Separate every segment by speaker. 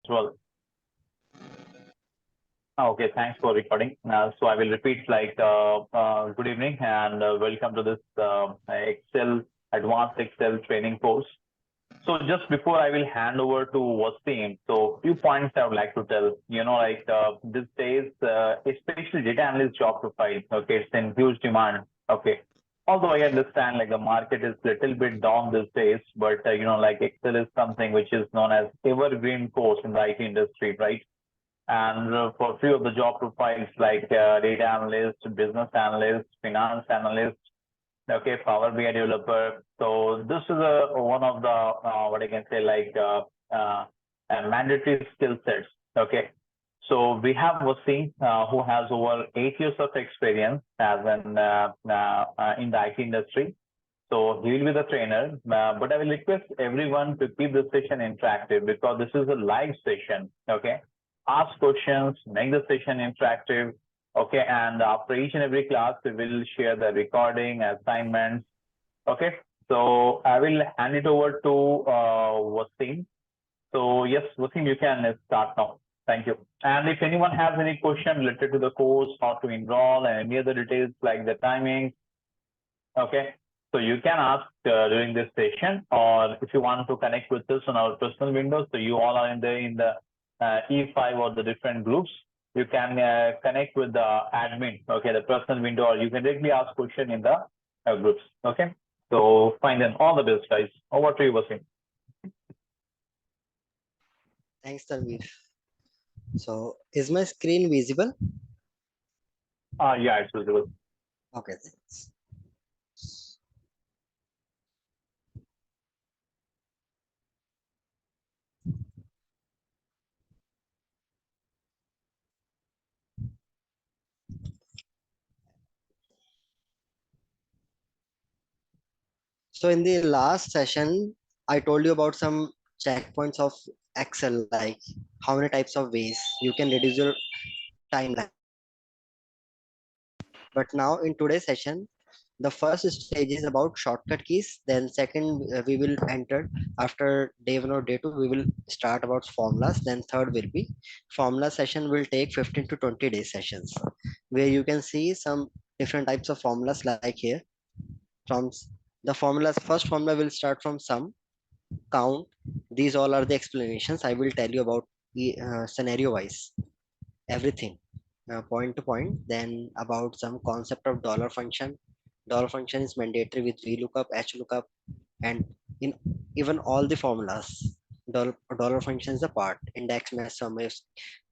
Speaker 1: Well, okay, thanks for recording. So I will repeat good evening and welcome to this Excel advanced Excel training course. So just before I will hand over to Wasim, so few points I would like to tell. These days, especially data analyst job profile, okay, it's in huge demand. Okay, although I understand like the market is little bit down these days, but Excel is something which is known as evergreen course in the IT industry, right? And for few of the job profiles like data analyst, business analyst, finance analyst, okay, Power BI developer. So this is one of the what I can say mandatory skill sets. Okay, so we have Wasim who has over 8 years of experience as an in the IT industry. So he will be the trainer, but I will request everyone to keep the session interactive because this is a live session. Okay, ask questions, make the session interactive. Okay, and after each and every class, we will share the recording assignments. Okay, so I will hand it over to Wasim. So yes, Wasim, you can start now. Thank you. And if anyone has any question related to the course, how to enroll, and any other details like the timing, okay, so you can ask during this session, or if you want to connect with us on our personal windows, so you all are in the E5 or the different groups, you can connect with the admin, okay, the personal window, or you can directly ask question in the groups, okay. So fine then, all the best, guys. Over to you, Wasim.
Speaker 2: Thanks, Tanvir. So, is my screen visible?
Speaker 1: Yeah, it's visible.
Speaker 2: Okay, thanks. So in the last session, I told you about some checkpoints of Excel, like how many types of ways you can reduce your timeline. But now in today's session, the first stage is about shortcut keys. Then second, we will enter after day one or day two, we will start about formulas. Then third will be formula session will take 15 to 20 day sessions where you can see some different types of formulas like here from the formulas. First formula will start from sum, count. These all are the explanations. I will tell you about scenario wise everything point to point. Then about some concept of dollar function. Dollar function is mandatory with VLOOKUP, HLOOKUP, and in even all the formulas. Dollar function is a part. Index, mass, sum, if,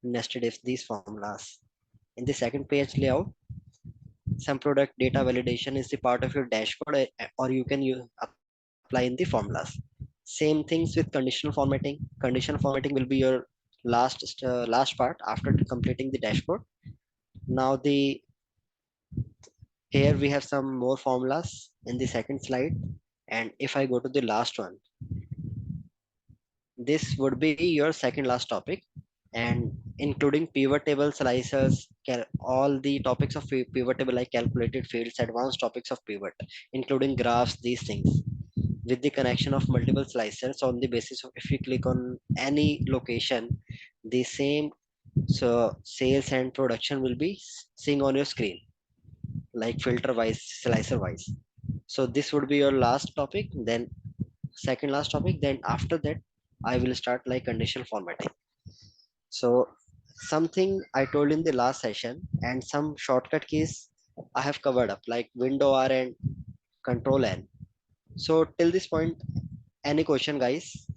Speaker 2: nested if, these formulas. In the second page layout, some product data validation is the part of your dashboard, or you can apply in the formulas. Same things with conditional formatting. Conditional formatting will be your last part after completing the dashboard. Now the here we have some more formulas in the second slide, and if I go to the last one, this would be your second last topic, and including pivot table, slicers, all the topics of pivot table like calculated fields, advanced topics of pivot, including graphs, these things with the connection of multiple slicers on the basis of if you click on any location, the same so sales and production will be seeing on your screen like filter wise, slicer wise. So this would be your last topic, then second last topic. Then after that, I will start like conditional formatting. So something I told in the last session and some shortcut keys I have covered up like window R and control N. So till this point, any question, guys?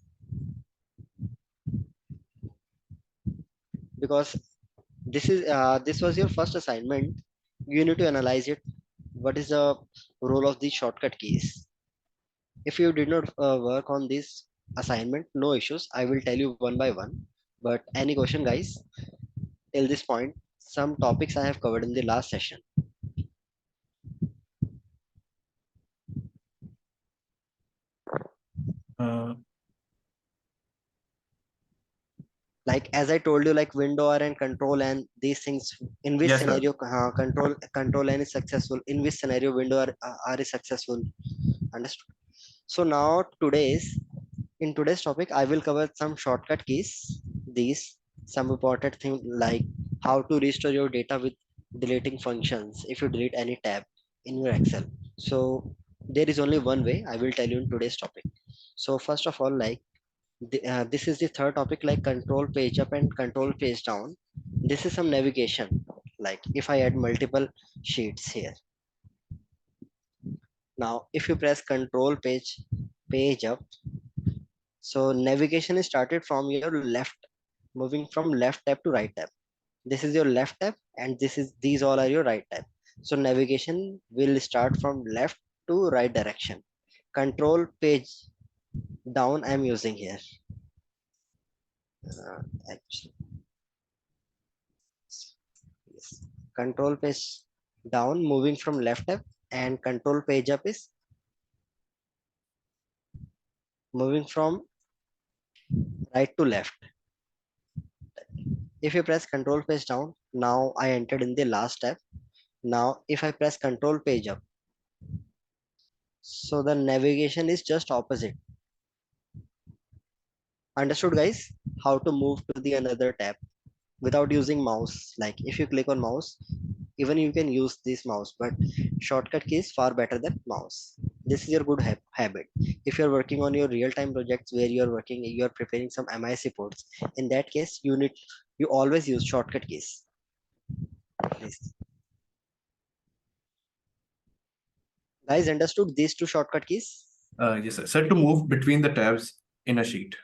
Speaker 2: Because this was your first assignment, you need to analyze it. What is the role of these shortcut keys? If you did not work on this assignment, no issues, I will tell you one by one. But any question, guys? Till this point, some topics I have covered in the last session. Like as I told you, like window R and control and these things, in which
Speaker 3: Yes, sir.
Speaker 2: scenario control N is successful, in which scenario window R is successful. Understood? So now in today's topic, I will cover some shortcut keys. these some important thing like how to restore your data with deleting functions if you delete any tab in your Excel. So there is only one way I will tell you in today's topic. So first of all, like this is the third topic, like control page up and control page down. This is some navigation. Like if I add multiple sheets here, now if you press control page up, so navigation is started from your left, moving from left tab to right tab. This is your left tab and these all are your right tab. So navigation will start from left to right direction. Control page down I'm using here. Actually, yes. Control page down moving from left tab, and control page up is moving from right to left. If you press control page down, now I entered in the last tab. Now if I press control page up, so the navigation is just opposite. Understood guys? How to move to the another tab without using mouse. Like if you click on mouse, even you can use this mouse, but shortcut key is far better than mouse. This is your good habit. If you're working on your real-time projects where you're preparing some MIS reports, in that case you always use shortcut keys. Please. Guys, understood these two shortcut keys?
Speaker 3: Yes, sir. So to move between the tabs in a sheet.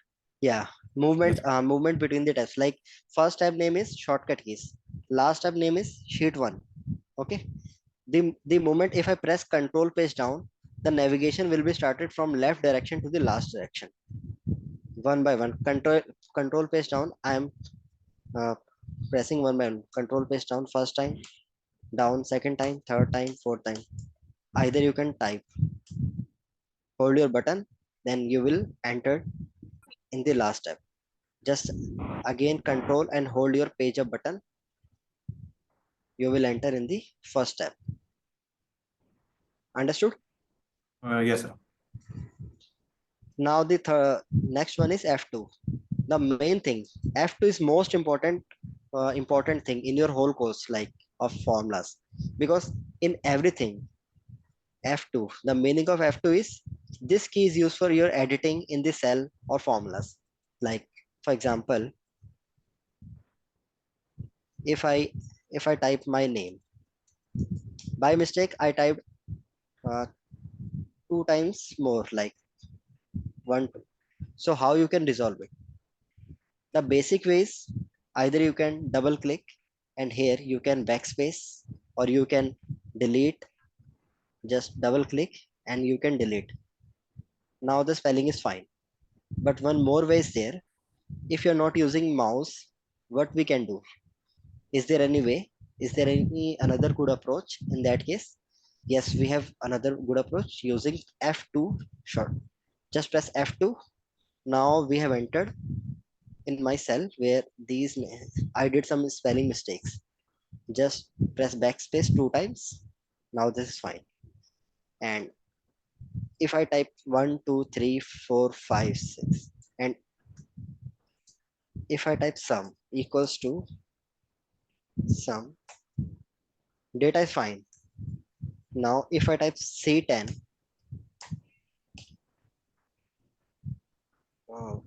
Speaker 2: Yeah, movement between the tabs. Like first tab name is shortcut keys, last tab name is sheet 1. Okay, the moment if I press control page down, the navigation will be started from left direction to the last direction, one by one. Control page down, I am uh, pressing one by one. Control page down first time, down second time, third time, fourth time. Either you can type, hold your button, then you will enter in the last step. Just again control and hold your page up button, you will enter in the first step. Understood?
Speaker 3: Yes, sir.
Speaker 2: Now the next one is F2. The main thing, F2 is most important thing in your whole course, like of formulas, because in everything F2, the meaning of F2 is this key is used for your editing in the cell or formulas. Like for example, if I type my name by mistake, I typed uh, 2 times more, like 1 2. So how you can resolve it? The basic way is either you can double click and here you can backspace, or you can delete, just double click and you can delete. Now the spelling is fine. But one more way is there. If you're not using mouse, what we can do? Is there any way? Is there any another good approach in that case? Yes, we have another good approach using F2 short. Just press F2. Now we have entered in my cell where I did some spelling mistakes. Just press backspace 2 times. Now this is fine. And if I type 1 2 3 4 5 6, and if I type sum equals to sum, data is fine. Now if I type C10, now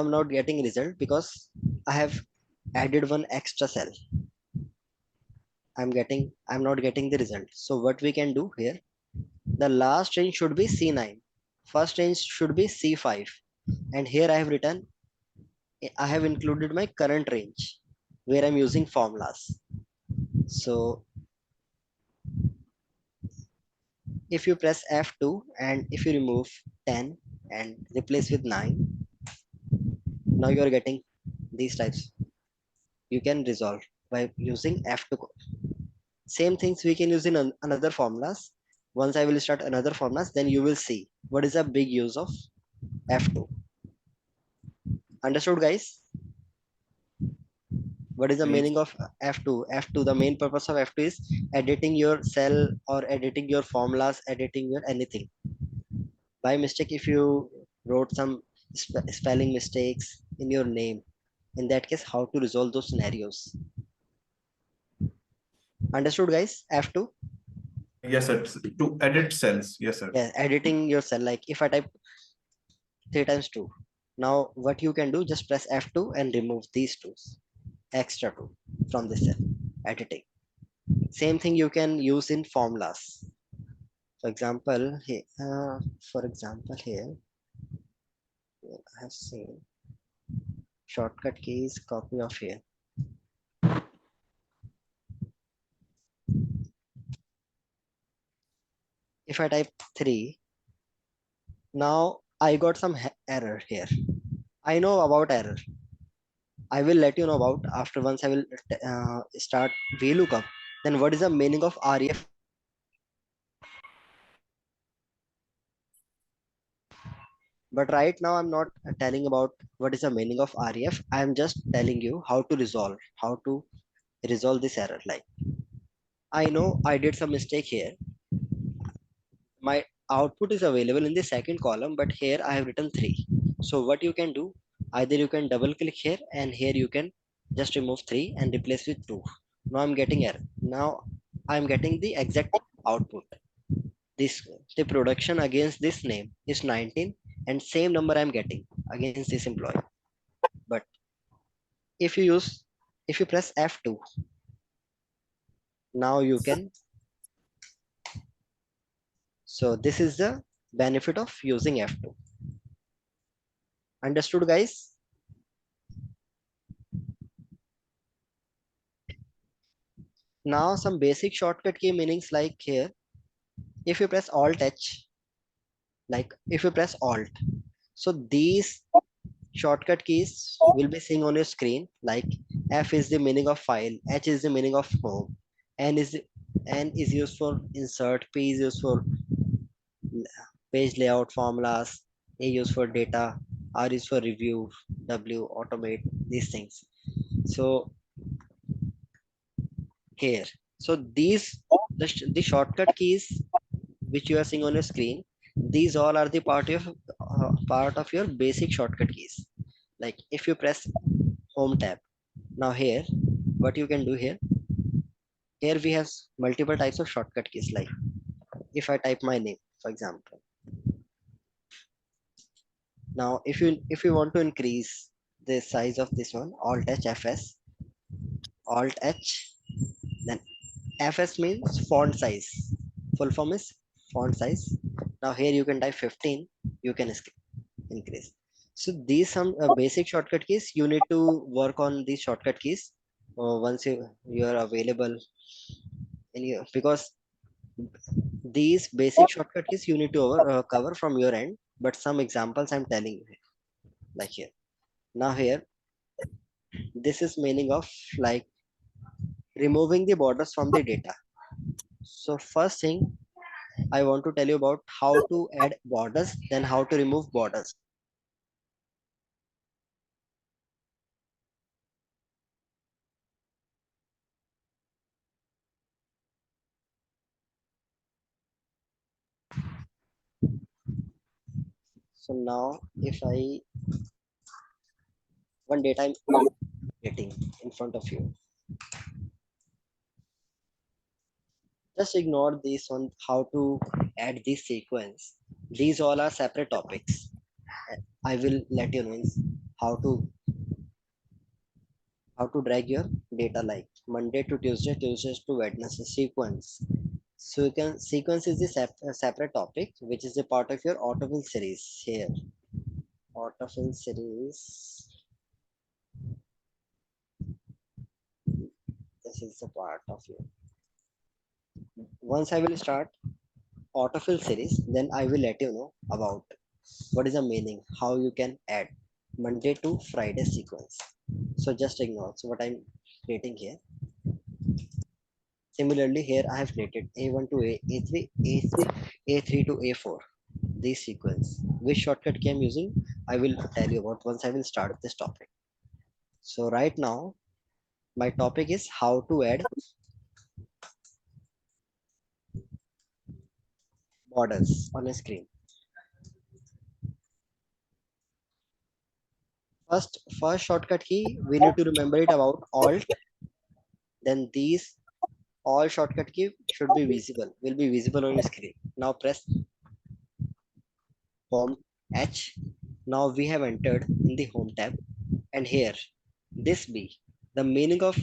Speaker 2: I'm not getting result because I have added one extra cell. I'm not getting the result. So what we can do here, the last range should be C9, first range should be C5, and here I have written, I have included my current range where I'm using formulas. So if you press F2 and if you remove 10 and replace with 9, now you are getting these types. You can resolve by using F2. Same things we can use in another formulas. Once I will start another formulas, then you will see what is a big use of F2. Understood guys? What is the meaning of F2? F2, the main purpose of F2 is editing your cell or editing your formulas, editing your anything. By mistake, if you wrote some spelling mistakes in your name. In that case, how to resolve those scenarios. Understood, guys? F2.
Speaker 3: Yes, sir. To edit cells. Yes, sir.
Speaker 2: Yeah, editing your cell. Like if I type 3 times 2. Now what you can do, just press F2 and remove these twos, extra two from the cell, editing. Same thing you can use in formulas. For example, here, I have seen shortcut keys, copy of here. If I type 3, now I got some error here. I know about error. I will let you know about after once I will start VLOOKUP. Then what is the meaning of REF? But right now I'm not telling about what is the meaning of REF. I am just telling you how to resolve this error. Like I know I did some mistake here. My output is available in the second column, but here I have written 3. So what you can do, either you can double click here and here you can just remove 3 and replace with 2. Now I'm getting error. Now I'm getting the exact output. This the production against this name is 19 and same number I'm getting against this employee. But if you press F2, now you can. So this is the benefit of using F2. Understood, guys? Now some basic shortcut key meanings like here. If you press Alt H, like if you press Alt, so these shortcut keys will be seen on your screen. Like F is the meaning of file, H is the meaning of home, N is used for insert, P is used for page layout formulas, A used for data, R is for review, W automate these things. So here, so the shortcut keys which you are seeing on your screen, these all are the part of your basic shortcut keys. Like if you press home tab, now here what you can do here, we have multiple types of shortcut keys. Like if I type my name, for example, now if you want to increase the size of this one, Alt H FS, Alt H, then FS means font size, full form is font size. Now here you can type 15, you can increase. So these some basic shortcut keys. You need to work on these shortcut keys once you are available in your, because these basic shortcut keys you need to cover from your end. But some examples I'm telling you, like here. Now here, this is meaning of like removing the borders from the data. So first thing I want to tell you about how to add borders, then how to remove borders. So now if I one data I'm getting in front of you, just ignore this one, how to add this sequence. These all are separate topics. I will let you know how to drag your data, like Monday to Tuesday, Tuesdays to Wednesday sequence. So you can sequence is the separate topic, which is a part of your autofill series here. Autofill series. This is the part of you. Once I will start autofill series, then I will let you know about what is the meaning, how you can add Monday to Friday sequence. So just ignore. So what I'm creating here. Similarly, here I have created A1 to A3, A3 to A4. This sequence. Which shortcut key I'm using, I will tell you about once I will start this topic. So right now, my topic is how to add borders on a screen. First shortcut key, we need to remember it about Alt. Then these all shortcut key should be visible, will be visible on your screen. Now press Home H. Now we have entered in the Home tab, and here this B. The meaning of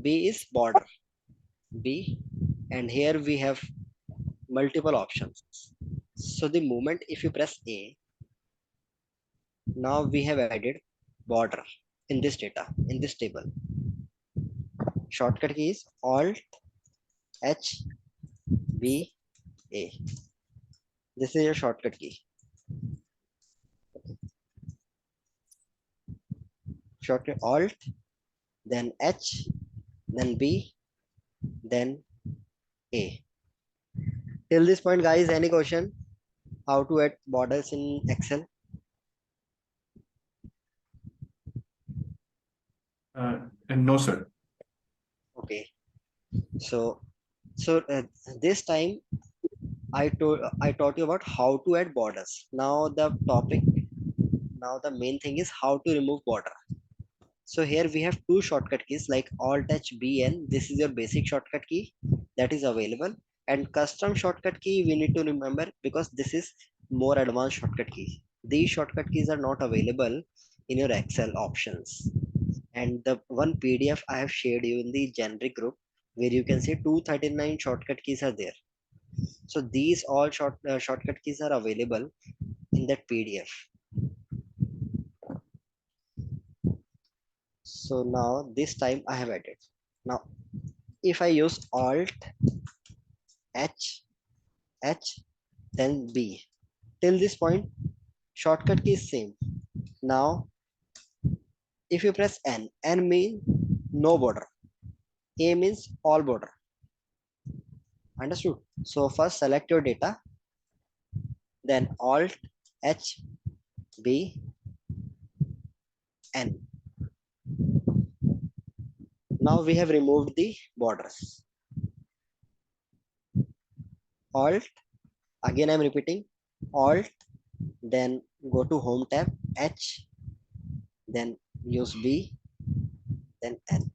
Speaker 2: B is border. B, and here we have multiple options. So the moment if you press A, now we have added border in this data, in this table. Shortcut key is Alt H B A. This is your shortcut key. Shortcut Alt, then H, then B, then A. Till this point, guys, any question? How to add borders in Excel?
Speaker 3: No, sir.
Speaker 2: Okay. So this time I taught you about how to add borders. Now the main thing is how to remove border. So here we have two shortcut keys like Alt H B N. This is your basic shortcut key that is available, and custom shortcut key we need to remember because this is more advanced shortcut key. These shortcut keys are not available in your Excel options. And the one PDF I have shared you in the generic group where you can see 239 shortcut keys are there. So these all shortcut keys are available in that PDF. So now this time I have added. Now if I use Alt H then B, till this point shortcut key is same. Now if you press N means no border, A means all border. Understood? So first select your data, then Alt H B N. Now we have removed the borders. Alt, again I'm repeating, Alt, then go to Home tab, H, then use B, then N.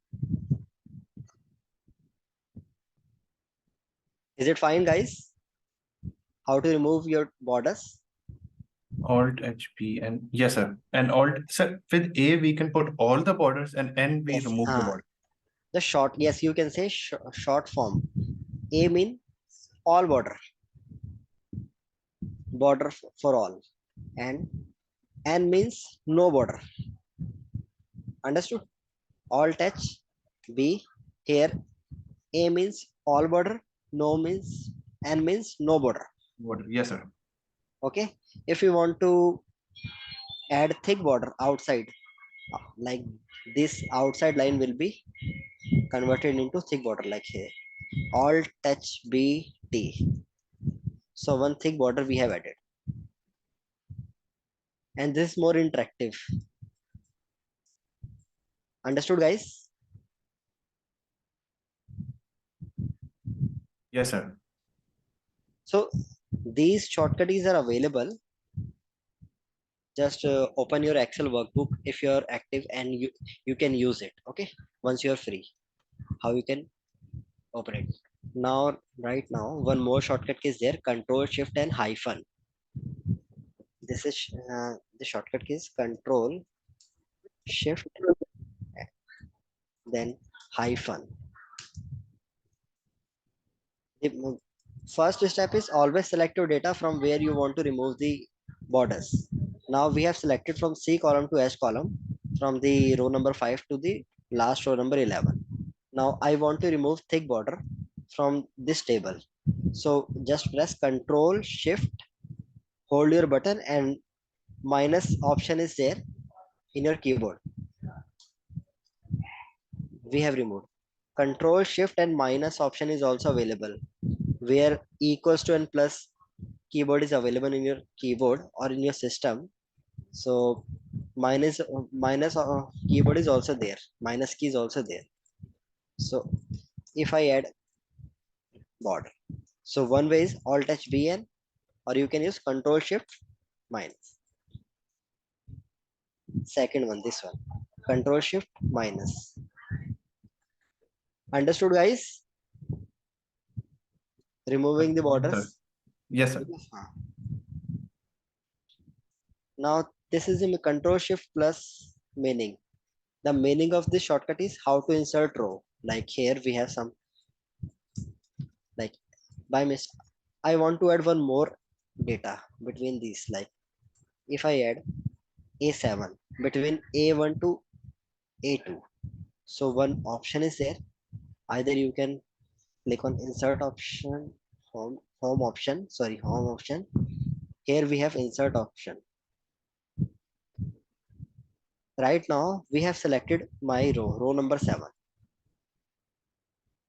Speaker 2: Is it fine, guys? How to remove your borders?
Speaker 3: Alt HP and yes, sir. And Alt, sir, with A we can put all the borders, and N we
Speaker 2: Yes.
Speaker 3: remove the border.
Speaker 2: The short, yes, you can say short form. A mean all border for all, and N means no border. Understood? Alt H B, here A means all border, no means N means no border.
Speaker 3: Border. Yes, sir.
Speaker 2: Okay, if you want to add thick border outside, like this outside line will be converted into thick border like here. Alt H B T. So one thick border we have added, and this is more interactive. Understood, guys?
Speaker 3: Yes, sir.
Speaker 2: So these shortcut keys are available. Just open your Excel workbook if you are active, and you can use it. Okay, once you are free, how you can open it. Now, right now, one more shortcut key is there: Control Shift and hyphen. This is the shortcut key is Control Shift then hyphen. The first step is always select your data from where you want to remove the borders. Now we have selected from C column to H column, from the row number 5 to the last row number 11. Now I want to remove thick border from this table. So just press Control Shift, hold your button, and minus option is there in your keyboard. We have removed. Control Shift and minus option is also available, where equals to and plus keyboard is available in your keyboard or in your system. So minus keyboard is also there, minus key is also there. So if I add border, so one way is Alt H B N, or you can use Control Shift minus. second one, this one, control shift minus. Understood, guys? Removing the borders.
Speaker 3: Yes, sir.
Speaker 2: Now this is in control shift plus meaning. The meaning of this shortcut is how to insert row. Like here we have some, like by mistake, I want to add one more data between these. Like if I add A7 between A1 to A2. So one option is there. Either you can click on insert option, home option, sorry, home option. Here we have insert option. Right now we have selected my row number 7.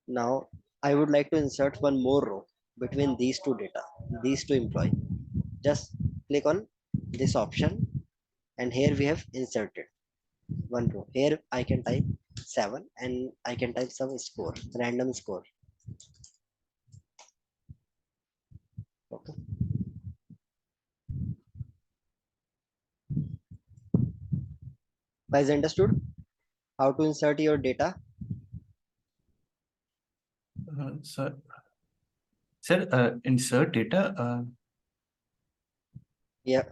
Speaker 2: Now I would like to insert one more row between these two data, these two employee. Just click on this option and here we have inserted one row. Here I can type 7 and I can type some score, random score. Okay. Guys, understood how to insert your data?
Speaker 3: Sir, insert data.
Speaker 2: Yeah,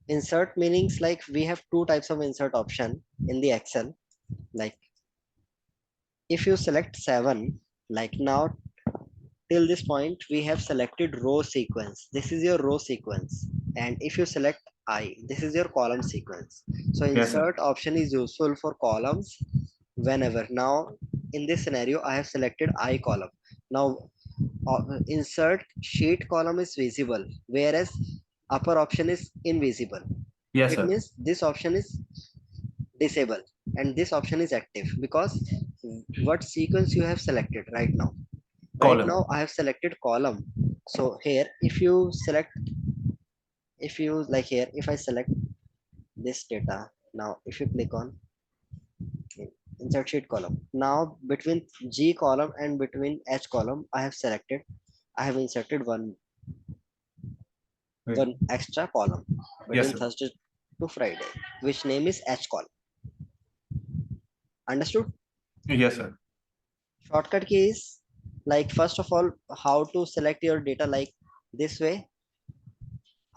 Speaker 2: insert meanings like we have two types of insert option in the Excel. Like if you select 7, like now till this point we have selected row sequence. This is your row sequence. And if you select I, this is your column sequence. So
Speaker 3: Yes, sir.
Speaker 2: insert option is useful for columns whenever. Now in this scenario I have selected I column. Now insert sheet column is visible, whereas upper option is invisible.
Speaker 3: Yes,
Speaker 2: It
Speaker 3: sir.
Speaker 2: means this option is disabled and this option is active because what sequence you have selected right now. Right
Speaker 3: Column.
Speaker 2: now I have selected column. So here if you select, if you like here, if I select this data, now if you click on insert sheet column, now between G column and between H column I have selected, I have inserted one
Speaker 3: Right.
Speaker 2: extra column
Speaker 3: Yes,
Speaker 2: between
Speaker 3: sir.
Speaker 2: Thursday to Friday, which name is H column. Understood?
Speaker 3: Yes, sir.
Speaker 2: Shortcut key is like first of all how to select your data like this way.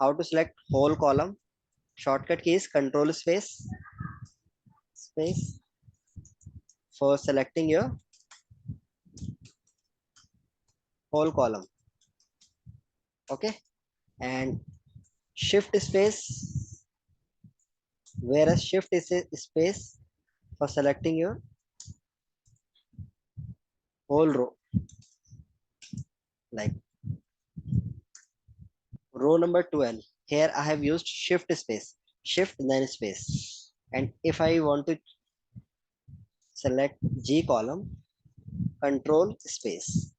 Speaker 2: How to select whole column. Shortcut key is control space for selecting your whole column. Okay, and shift space, whereas shift is a space for selecting your whole row. Like row number 12, here I have used shift space, shift then space. And if I want to select G column, control space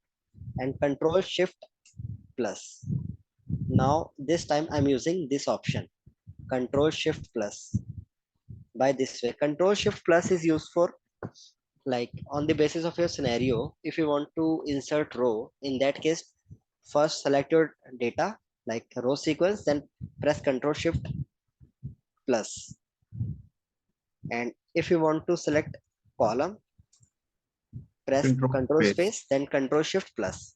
Speaker 2: and control shift plus. Now this time I'm using this option, control shift plus. By this way, control shift plus is used for like on the basis of your scenario. If you want to insert row, in that case, first select your data like row sequence, then press control shift plus. And if you want to select column, press control space, then control shift plus.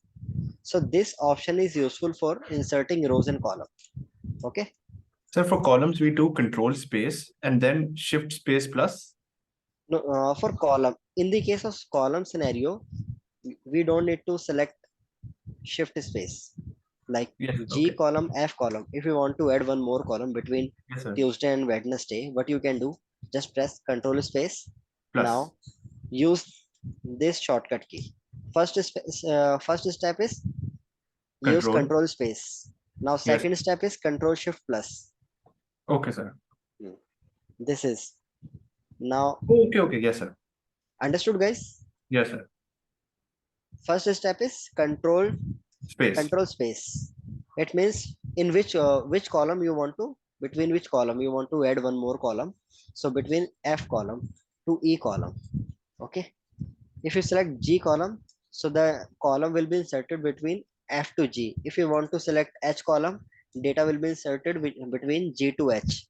Speaker 2: So this option is useful for inserting rows and column. Okay.
Speaker 3: Sir, for columns, we do control space and then shift space plus.
Speaker 2: No, for column, in the case of column scenario, we don't need to select shift space. Like
Speaker 3: Yes,
Speaker 2: G
Speaker 3: okay.
Speaker 2: column, F column. If you want to add one more column between
Speaker 3: Yes, sir.
Speaker 2: Tuesday and Wednesday, what you can do, just press control space.
Speaker 3: Plus.
Speaker 2: Now use this shortcut key. First step is use control space. Now second step is control shift plus.
Speaker 3: Okay, sir.
Speaker 2: This is now.
Speaker 3: Okay. Yes, sir.
Speaker 2: Understood, guys?
Speaker 3: Yes, sir.
Speaker 2: First step is control space. It means in which column you want to, between which column you want to add one more column. So between F column to E column. Okay. If you select G column, so the column will be inserted between F to G. If you want to select H column, data will be inserted between G to H.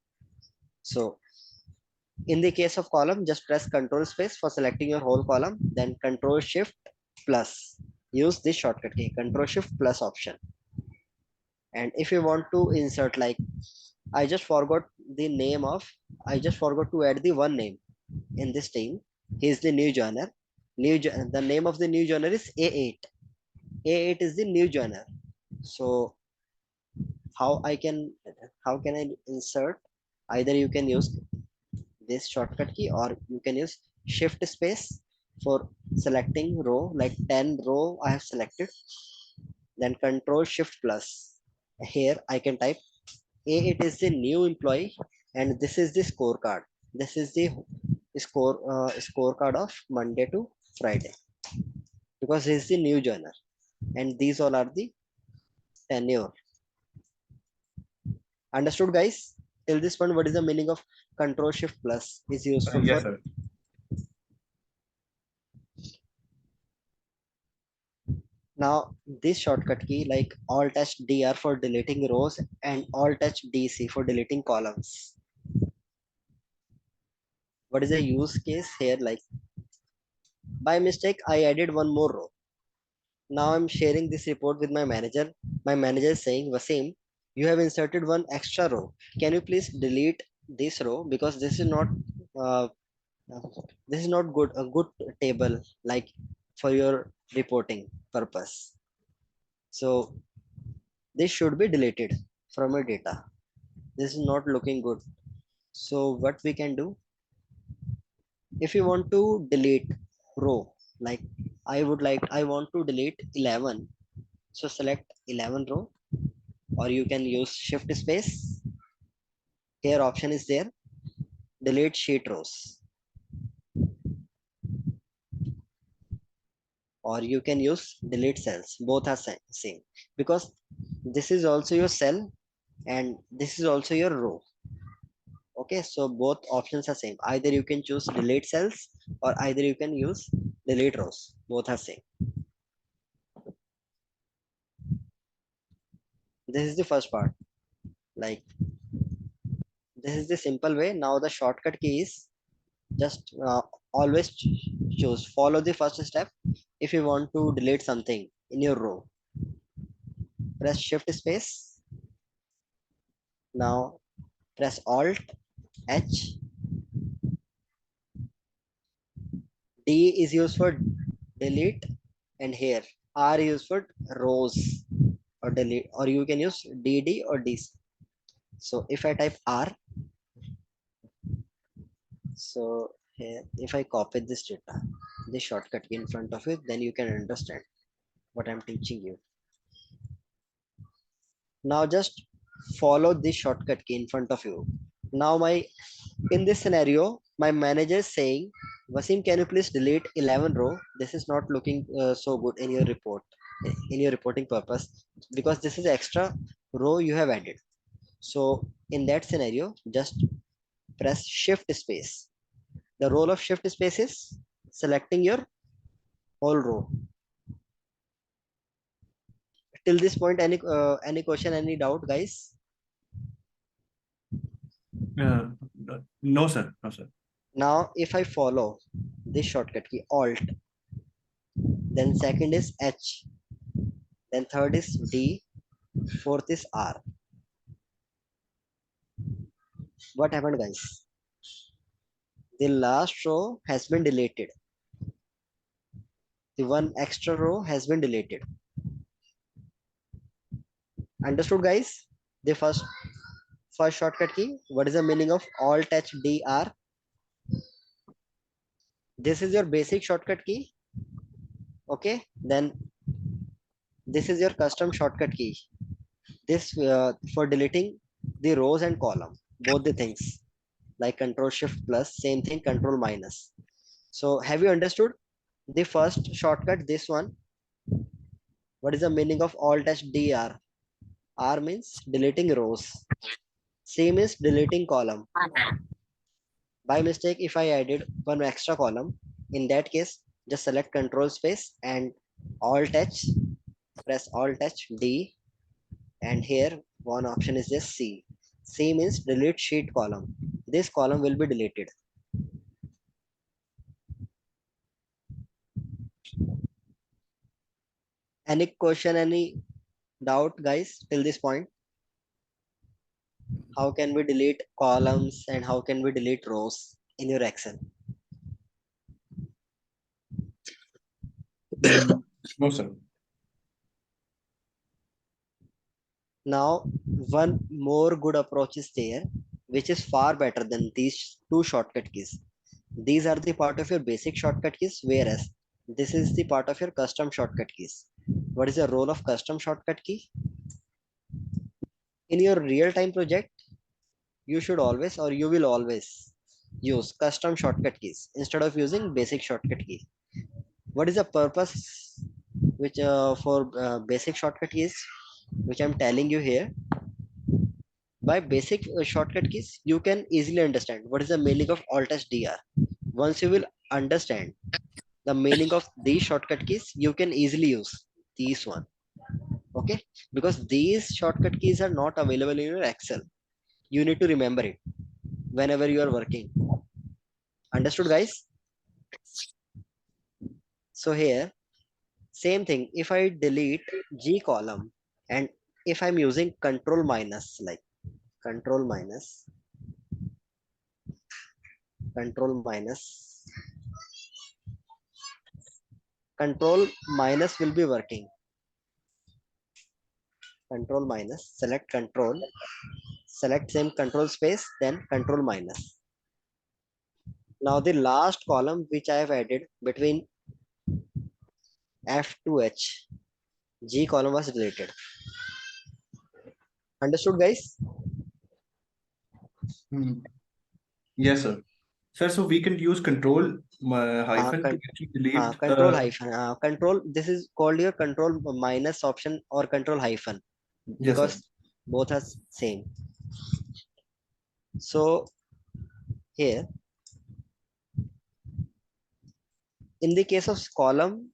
Speaker 2: So In the case of column, just press Control space for selecting your whole column, then Control Shift plus. Use this shortcut key, Control Shift plus option. And if you want to insert, like I just forgot to add the one name in this team. He is the new joiner. The name of the new joiner is A8. A8 is the new joiner. So how can I insert? Either you can use this shortcut key or you can use shift space for selecting row, like 10 row I have selected, then control shift plus. Here I can type A8 is the new employee and this is the scorecard. This is the scorecard of Monday to Friday, because this is the new joiner and these all are the tenure. Understood, guys? Till this point, what is the meaning of control shift plus is useful
Speaker 3: Yes,
Speaker 2: for?
Speaker 3: sir.
Speaker 2: Now this shortcut key, like Alt touch DR for deleting rows and Alt touch DC for deleting columns. What is the use case here? Like by mistake, I added one more row. Now I'm sharing this report with my manager. My manager is saying, Wasim, you have inserted one extra row. Can you please delete this row, because uh, this is not a good table, like for your reporting purpose. So this should be deleted from your data. This is not looking good. So what we can do, if you want to delete row, like I want to delete 11. So select 11 row, or you can use shift space. Here option is there, delete sheet rows, or you can use delete cells. Both are same, because this is also your cell and this is also your row. Okay, so both options are same. Either you can choose delete cells or either you can use delete rows. Both are same. This is the first part. Like this is the simple way. Now the shortcut key is just always follow the first step. If you want to delete something in your row, press shift space. Now press Alt H. D is used for delete, and here R is used for rows or delete, or you can use DD or DC. So if I type R, so here if I copy this data, this shortcut in front of it, then you can understand what I'm teaching you. Now just follow this shortcut key in front of you. Now in this scenario, my manager is saying, Wasim, can you please delete 11 row? This is not looking so good in your report, in your reporting purpose, because this is extra row you have added. So in that scenario, just press shift space. The role of shift space is selecting your whole row. Till this point, any question, any doubt, guys?
Speaker 3: No, sir. No, sir.
Speaker 2: Now, if I follow this shortcut key, Alt, then second is H, then third is D, fourth is R. What happened, guys? The last row has been deleted. The one extra row has been deleted. Understood, guys? The first shortcut key. What is the meaning of Alt H D R? This is your basic shortcut key. Okay, then this is your custom shortcut key. This for deleting the rows and column, both the things, like control shift plus, same thing, control minus. So have you understood the first shortcut, this one? What is the meaning of Alt H D R? R means deleting rows. C means deleting column. By mistake, if I added one extra column, in that case, just select control space and Alt H, press Alt H D, and here one option is just C. C means delete sheet column. This column will be deleted. Any question, any doubt, guys, till this point? How can we delete columns and how can we delete rows in your Excel?
Speaker 3: No, sir.
Speaker 2: Now, one more good approach is there, which is far better than these two shortcut keys. These are the part of your basic shortcut keys, whereas this is the part of your custom shortcut keys. What is the role of custom shortcut key? In your real-time project, you should always or you will always use custom shortcut keys instead of using basic shortcut key. What is the purpose which for basic shortcut keys, which I'm telling you here? By basic shortcut keys, you can easily understand what is the meaning of Alt S DR. Once you will understand the meaning of these shortcut keys, you can easily use these one. Okay, because these shortcut keys are not available in your Excel. You need to remember it whenever you are working. Understood, guys? So here, same thing. If I delete G column and if I'm using control minus, like control minus, control minus, control minus will be working. Control minus, select control, select same control space, then control minus. Now the last column which I have added between F to H, G column was deleted. Understood, guys?
Speaker 3: Yes, sir. Sir, so we can use control hyphen to actually delete.
Speaker 2: Control hyphen. Control. This is called your control minus option or control hyphen
Speaker 3: Yes, sir.
Speaker 2: because both are same. So here, in the case of column,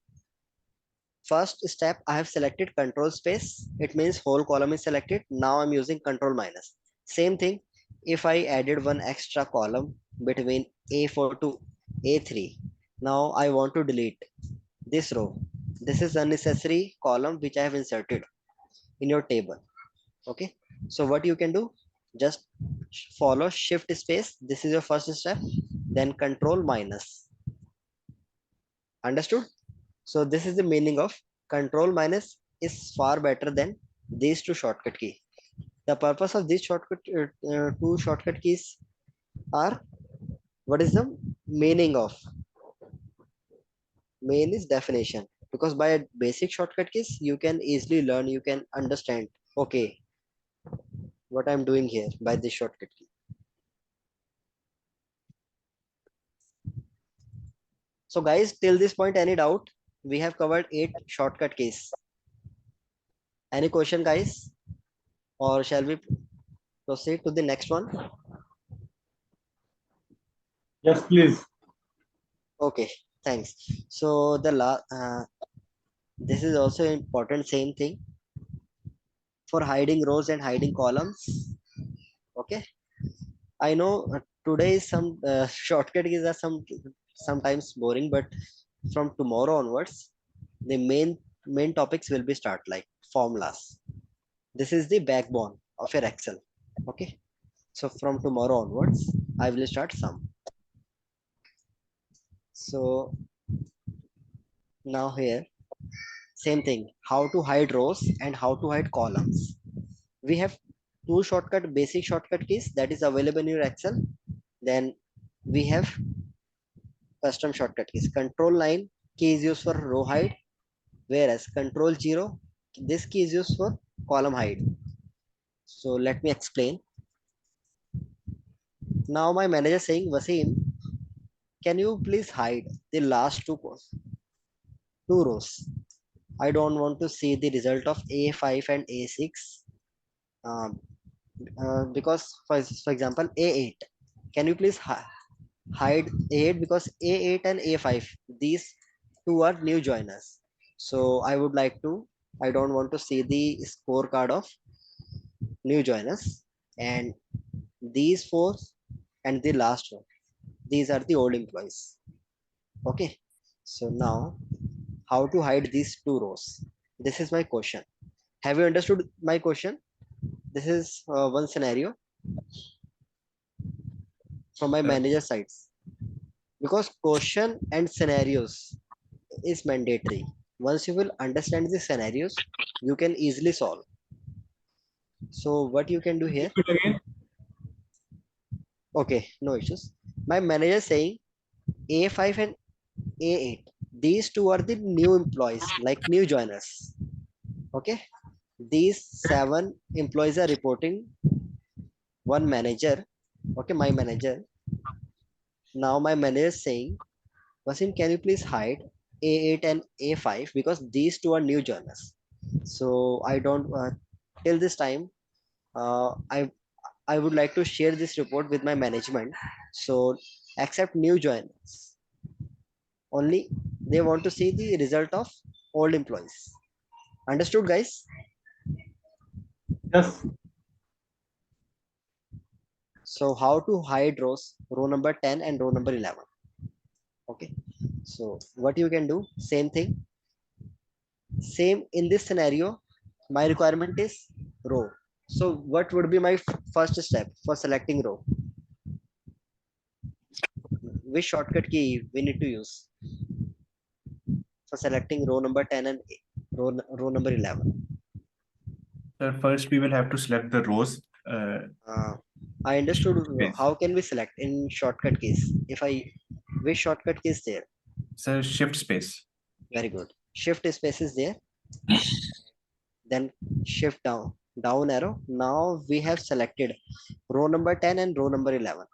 Speaker 2: first step I have selected control space. It means whole column is selected. Now I'm using control minus. Same thing. If I added one extra column between A4 to A3, now I want to delete this row. This is unnecessary column which I have inserted in your table. Okay, so what you can do, just follow shift space. This is your first step, then control minus. Understood? So this is the meaning of control minus is far better than these two shortcut key. The purpose of these two shortcut keys are, what is the meaning of? Main is definition, because by basic shortcut keys you can easily learn, you can understand, okay, what I'm doing here by this shortcut key. So guys, till this point, any doubt? We have covered 8 shortcut keys. Any question, guys? Or shall we proceed to the next one?
Speaker 4: Yes, please.
Speaker 2: Okay, thanks. So this is also important, same thing for hiding rows and hiding columns. Okay, I know today some shortcut keys are sometimes boring, but from tomorrow onwards, the main topics will be start like formulas. This is the backbone of your Excel. Okay, so from tomorrow onwards, I will start some. So now here, same thing, how to hide rows and how to hide columns. We have two basic shortcut keys that is available in your Excel. Then we have custom shortcut keys. Control 9 key is used for row hide, whereas control 0, this key is used for column hide. So let me explain. Now my manager saying, Wasim, can you please hide the last two rows? I don't want to see the result of A5 and A6 because for example A8. Can you please hide A8 because A8 and A5, these two are new joiners. So I don't want to see the scorecard of new joiners, and these four and the last one, these are the old employees. Okay, so now how to hide these two rows? This is my question. Have you understood my question? This is one scenario from my manager sides, because question and scenarios is mandatory. Once you will understand the scenarios, you can easily solve. So what you can do here?
Speaker 4: Repeat again.
Speaker 2: Okay, no issues. My manager saying A5 and A8. These two are the new employees, like new joiners. Okay. These 7 employees are reporting one manager. Okay, my manager. Now my manager is saying, Wasim, can you please hide A8 and A5 because these two are new joiners. So I don't till this time. I would like to share this report with my management. So accept new joiners. Only they want to see the result of old employees. Understood, guys?
Speaker 4: Yes.
Speaker 2: So how to hide rows, row number 10 and row number 11. Okay. So what you can do, same thing. Same in this scenario, my requirement is row. So what would be my first step for selecting row? Which shortcut key we need to use for selecting row number 10 and row number 11?
Speaker 3: So first we will have to select the rows.
Speaker 2: I understood.
Speaker 3: Yes.
Speaker 2: How can we select in shortcut keys? Which shortcut key is there?
Speaker 3: So shift space.
Speaker 2: Very good. Shift space is there. Then shift down arrow. Now we have selected row number 10 and row number 11.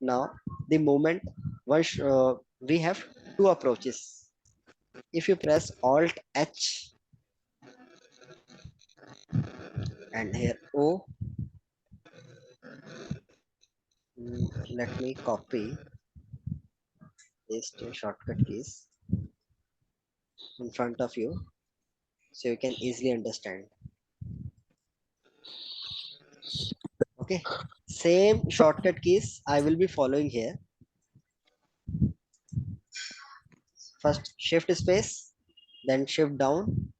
Speaker 2: Now the moment we have two approaches. If you press Alt H and here O, let me copy these two shortcut keys in front of you so you can easily understand. Okay, same shortcut keys I will be following here. First shift space, then shift down.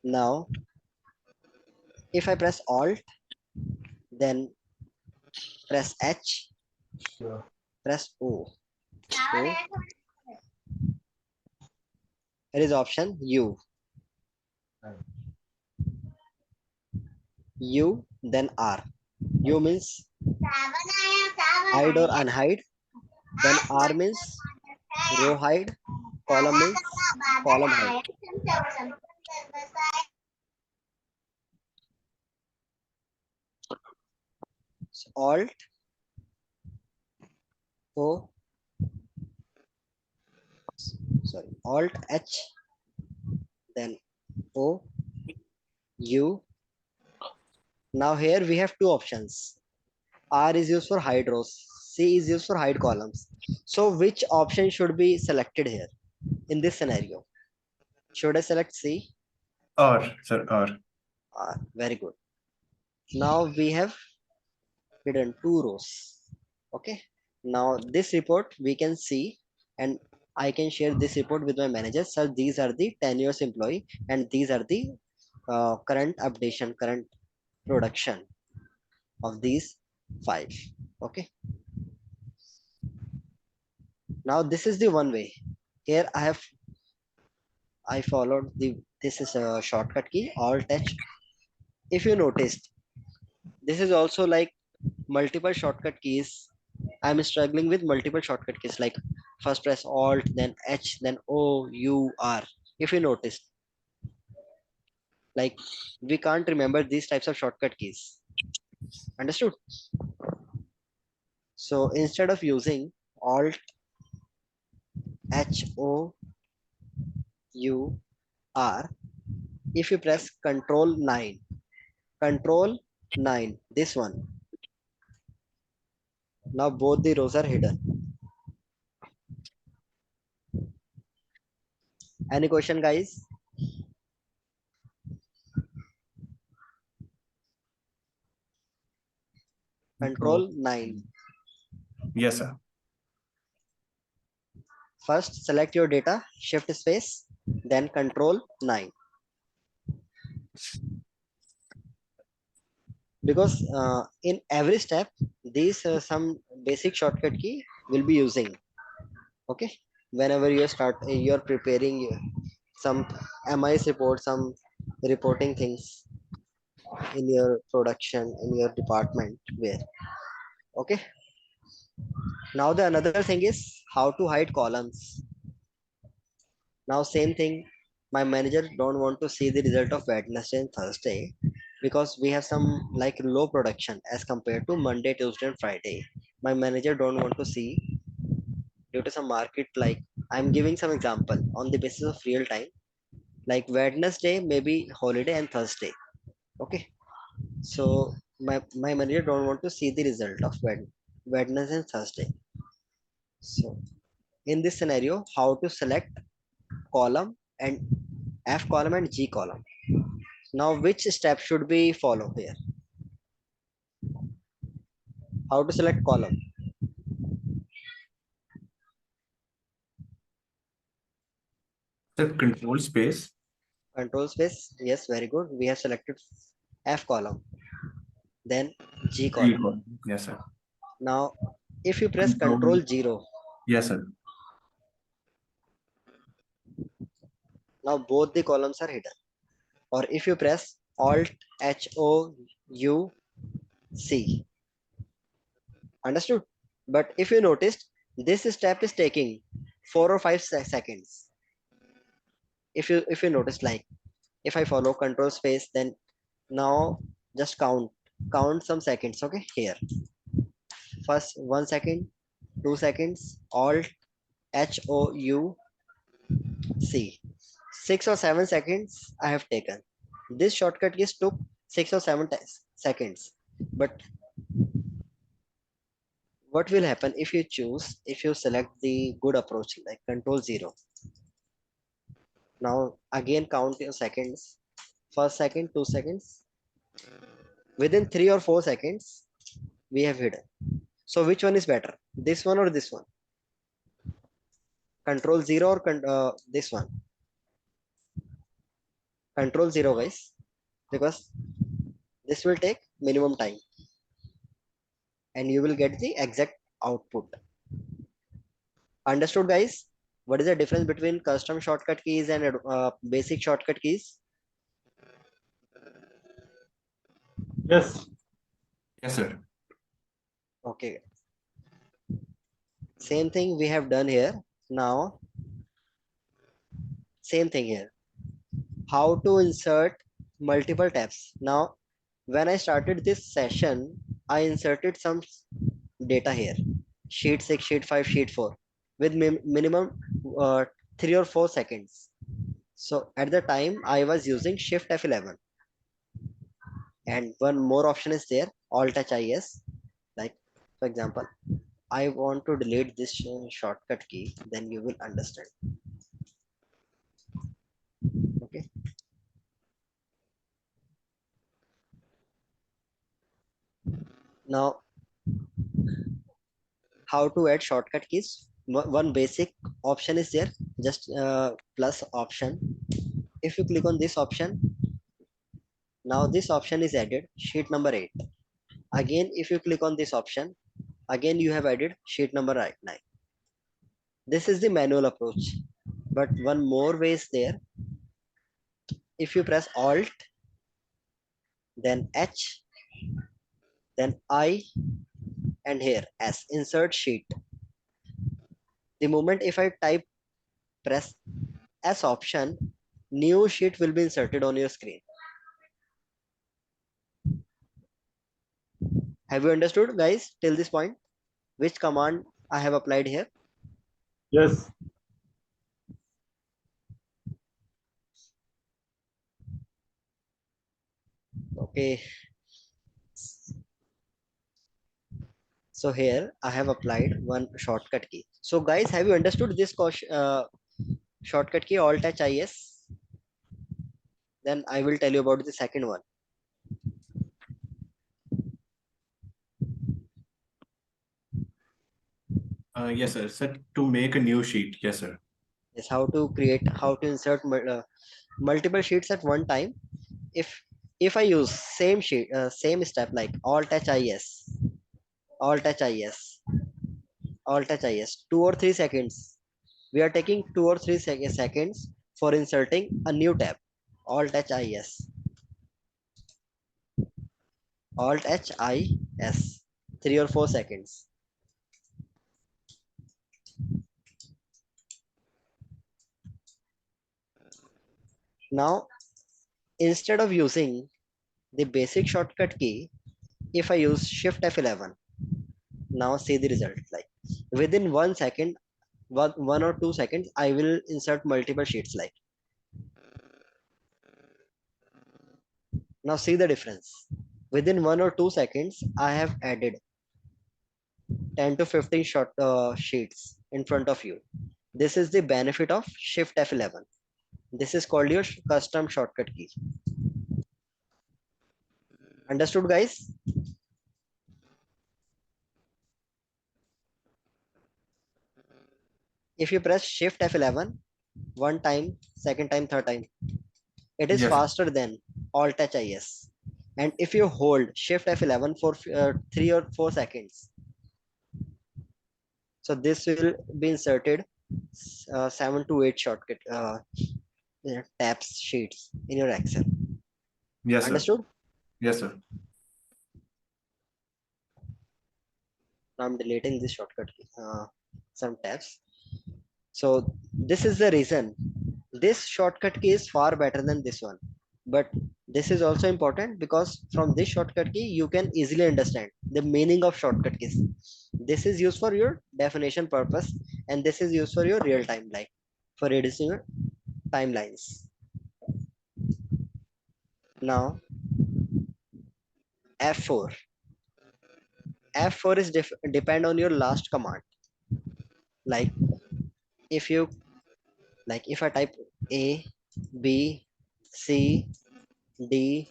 Speaker 2: Now if I press Alt, then press H, press O. Here is option U. U, then R. U means hide or unhide. Then R means row hide. Column means column hide. So Alt O, sorry, Alt H, then O, U. Now here we have two options. R is used for hide rows. C is used for hide columns. So which option should be selected here in this scenario? Should I select C?
Speaker 3: Or, sir, or.
Speaker 2: R. Very good. Now we have hidden two rows. Okay. Now this report we can see, and I can share this report with my manager. Sir, these are the 10 years employee and these are the current updation, current production of these 5. Okay. Now this is the one way. Here I followed this is a shortcut key, Alt H. If you noticed, this is also like multiple shortcut keys. I'm struggling with multiple shortcut keys, like first press Alt, then H, then O, U, R. If you noticed, like we can't remember these types of shortcut keys. Understood? So instead of using Alt H, O, U, R, if you press Control 9, Control 9, this one. Now both the rows are hidden. Any question, guys? Control 9.
Speaker 3: Yes, sir.
Speaker 2: First, select your data, shift space, then control 9. Because in every step, these some basic shortcut key will be using. Okay, whenever you start, you're preparing some MIS report, some reporting things in your production, in your department where. Okay, now the another thing is how to hide columns. Now same thing, my manager don't want to see the result of Wednesday and Thursday because we have some like low production as compared to Monday, Tuesday and Friday. My manager don't want to see due to some market, like I'm giving some example on the basis of real time, like Wednesday maybe holiday and Thursday. Okay, so my manager don't want to see the result of Wednesday and Thursday. So in this scenario, how to select column and F column and G column. Now, which step should we follow here? How to select column?
Speaker 3: The control space.
Speaker 2: Control space. Yes, very good. We have selected F column. Then G column.
Speaker 3: Yes, sir.
Speaker 2: Now, if you press
Speaker 3: Control-
Speaker 2: Control 0,
Speaker 3: Yes, sir.
Speaker 2: now both the columns are hidden. Or if you press Alt HOUC. Understood? But if you noticed, this step is taking 4 or 5 seconds. If you notice, like if I follow control space, then now just count some seconds. Okay, here first 1 second, 2 seconds, Alt HOUC, 6 or 7 seconds I have taken. This shortcut keys took 6 or 7 seconds. But what will happen if you select the good approach like control 0? Now again count your seconds. First second, 2 seconds. Within 3 or 4 seconds, we have hidden. So which one is better? This one or this one? Control 0 or this one? Control 0, guys, because this will take minimum time and you will get the exact output. Understood, guys? What is the difference between custom shortcut keys and basic shortcut keys?
Speaker 4: Yes.
Speaker 3: Yes, sir.
Speaker 2: Okay. Same thing we have done here. Now, same thing here. How to insert multiple tabs. Now, when I started this session, I inserted some data here. Sheet 6, sheet 5, sheet 4 with minimum 3 or 4 seconds. So at the time I was using Shift F11. And one more option is there, Alt H IS. Like for example, I want to delete this shortcut key, then you will understand. Okay. Now, how to add shortcut keys? One basic option is there, just plus option. If you click on this option, now this option is added, sheet number 8. Again, if you click on this option, again you have added sheet number 9. This is the manual approach, but one more way is there. If you press Alt, then H, then I, and here S, insert sheet. The moment if I press S option, new sheet will be inserted on your screen. Have you understood, guys, till this point? Which command I have applied here?
Speaker 4: Yes.
Speaker 2: Okay. So here I have applied one shortcut key. So guys, have you understood this shortcut key Alt H IS? Then I will tell you about the second one.
Speaker 3: Yes, sir. Sir, to make a new sheet. Yes, sir.
Speaker 2: Is how to create, how to insert multiple sheets at one time. If I use same sheet, same step like Alt H IS, Alt H IS, Alt H IS, 2 or 3 seconds. We are taking 2 or 3 seconds for inserting a new tab. Alt H IS, Alt H IS, 3 or 4 seconds. Now, instead of using the basic shortcut key, if I use Shift F11, now see the result. Like within 1 second, 1 or 2 seconds, I will insert multiple sheets. Like now, see the difference. Within 1 or 2 seconds, I have added 10 to 15 sheets in front of you. This is the benefit of Shift F11. This is called your custom shortcut key. Understood, guys? If you press Shift F11 one time, second time, third time, it is
Speaker 3: Yes, sir.
Speaker 2: faster than Alt H IS. And if you hold Shift F11 for 3 or 4 seconds, so this will be inserted 7 to 8 shortcut tabs sheets in your Excel.
Speaker 3: Yes, sir.
Speaker 2: Understood?
Speaker 3: Yes, sir.
Speaker 2: Now I'm deleting this shortcut key, some tabs. So this is the reason this shortcut key is far better than this one. But this is also important because from this shortcut key, you can easily understand the meaning of shortcut keys. This is used for your definition purpose, and this is used for your real time, like for reducing your timelines. Now, F4. F4 is depend on your last command. Like if you, like if I type A, B, C, D,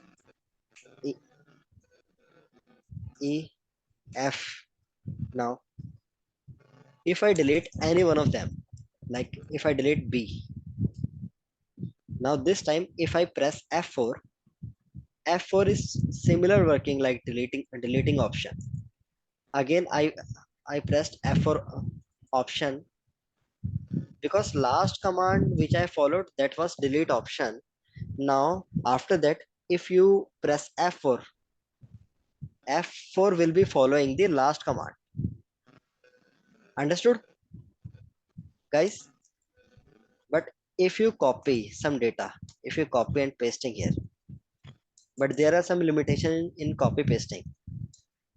Speaker 2: E, F. Now, if I delete any one of them, like if I delete B, now this time if I press F4, F4 is similar working like deleting option. Again, I pressed F4 option because last command which I followed, that was delete option. Now after that, if you press F4, F4 will be following the last command. Understood, guys? But if you copy some data, if you copy and pasting here, but there are some limitation in copy pasting.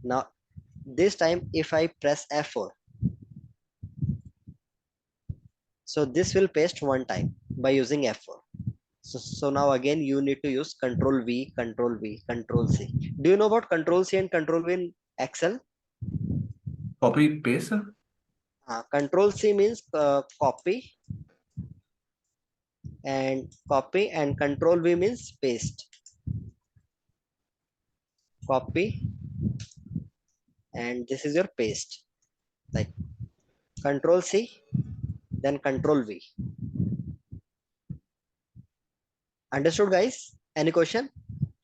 Speaker 2: Now this time if I press F4, so this will paste one time by using F4. So now again you need to use Control V, Control V, Control C. Do you know about Control C and Control V in Excel?
Speaker 3: Copy paste, sir.
Speaker 2: Control C means copy, and Control V means paste. Copy, and this is your paste. Like Control C, then Control V. Understood, guys? Any question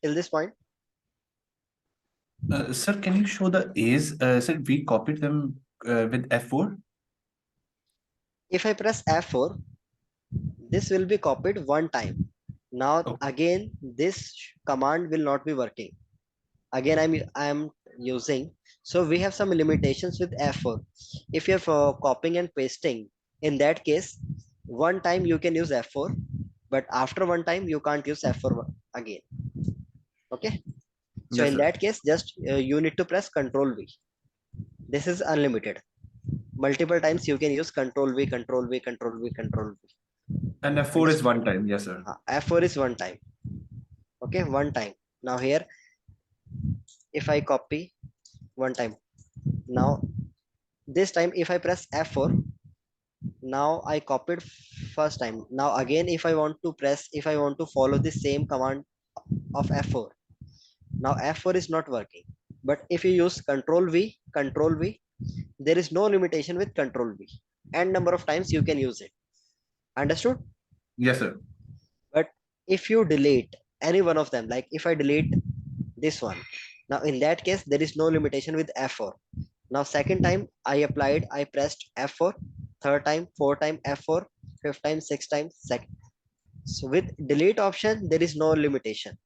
Speaker 2: till this point?
Speaker 3: Sir, can you show the A's? Sir, we copied them with F4.
Speaker 2: If I press F4, this will be copied one time. Now
Speaker 3: Okay.
Speaker 2: again, this command will not be working. Again, I'm using. So we have some limitations with F4. If you're copying and pasting, in that case, one time you can use F4, but after one time you can't use F4 again. Okay. So
Speaker 3: Yes,
Speaker 2: in
Speaker 3: sir.
Speaker 2: that case, just you need to press Control V. This is unlimited. Multiple times you can use Control V, Control V, Control V, Control V.
Speaker 3: And F4 is one time. Yes, sir.
Speaker 2: F4 is one time. Okay, one time. Now here, if I copy one time, now this time if I press F4, now I copied first time. Now again, if I want to follow the same command of F4, now F4 is not working. But if you use Control V, Control V, there is no limitation with Control V. And number of times you can use it. Understood?
Speaker 3: Yes, sir.
Speaker 2: But if you delete any one of them, like if I delete this one, now in that case, there is no limitation with F4. Now, second time I pressed F4, third time, fourth time F4, fifth time, sixth time, second. So with delete option, there is no limitation.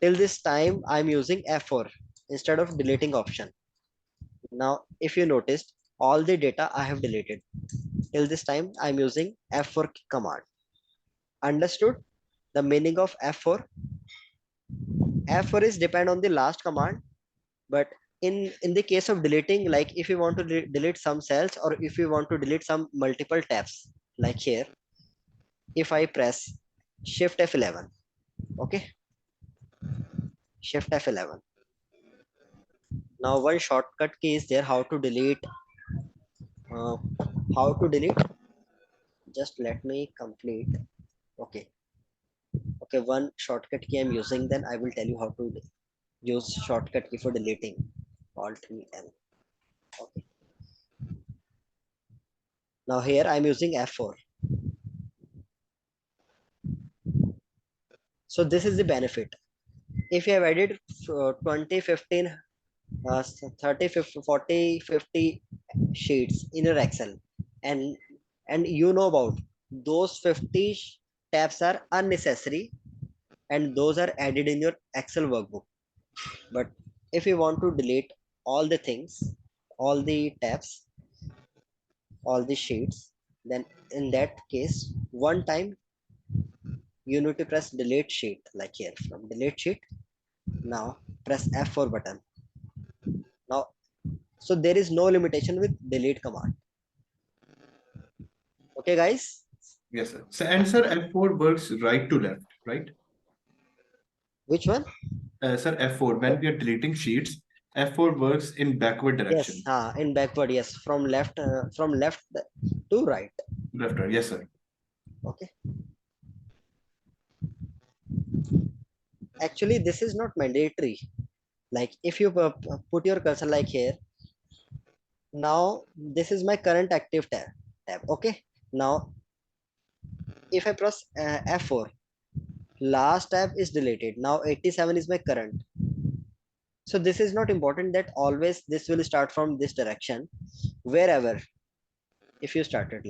Speaker 2: Till this time, I'm using F4 instead of deleting option. Now, if you noticed, all the data I have deleted. Till this time, I'm using F4 command. Understood the meaning of F4? F4 is depend on the last command, but in the case of deleting, like if you want to delete some cells or if you want to delete some multiple tabs, like here, if I press Shift F11, okay, Shift F11. Now one shortcut key is there, how to delete. How to delete? Just let me complete. Okay, okay, one shortcut key I'm using. Then I will tell you how to use shortcut key for deleting. Alt L. Okay. Now here I'm using F4. So this is the benefit. If you have added 20, 15, 30, 50, 40, 50 sheets in your Excel, and you know about those 50 tabs are unnecessary and those are added in your Excel workbook. But if you want to delete all the things, all the tabs, all the sheets, then in that case, one time you need to press delete sheet, like here from delete sheet. Now press F4 button. Now, so there is no limitation with delete command. Okay, guys.
Speaker 3: Yes, sir. So, and sir, F4 works right to left, right?
Speaker 2: Which one?
Speaker 3: Sir, F4, when we are deleting sheets, F4 works in backward direction.
Speaker 2: Yes, in backward, yes, from left to right.
Speaker 3: Left, right. Yes, sir.
Speaker 2: Okay. Actually, this is not mandatory. Like if you put your cursor like here, now this is my current active tab. Okay. Now, if I press F4, last tab is deleted. Now 87 is my current. So this is not important that always this will start from this direction. Wherever, if you started,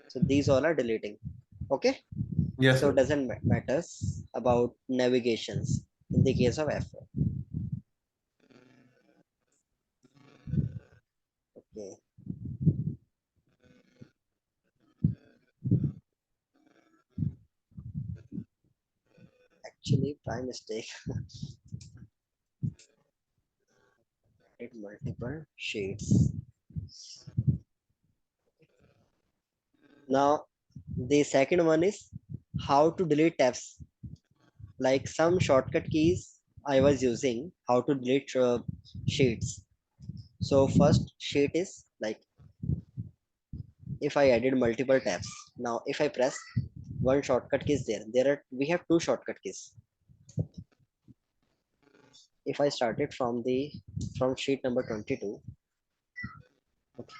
Speaker 2: so these all are deleting. Okay.
Speaker 3: Yes,
Speaker 2: So
Speaker 3: sir.
Speaker 2: it doesn't matter about navigations in the case of F4. Okay. Actually, by mistake, added multiple sheets. Now, the second one is how to delete tabs. Like some shortcut keys I was using, how to delete sheets. So first sheet is like if I added multiple tabs. Now, if I press one shortcut key is there. We have two shortcut keys. If I started from sheet number 22. Okay.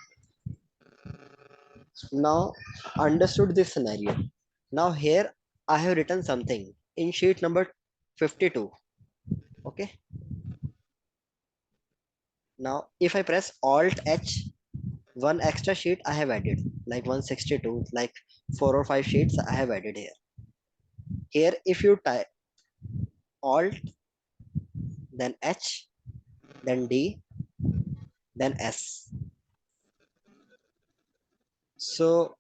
Speaker 2: Now understood this scenario. Now here I have written something in sheet number 52. Okay. Now if I press Alt H, one extra sheet I have added, like 162, like 4 or 5 sheets I have added here. Here if you type Alt, then H, then D, then S. So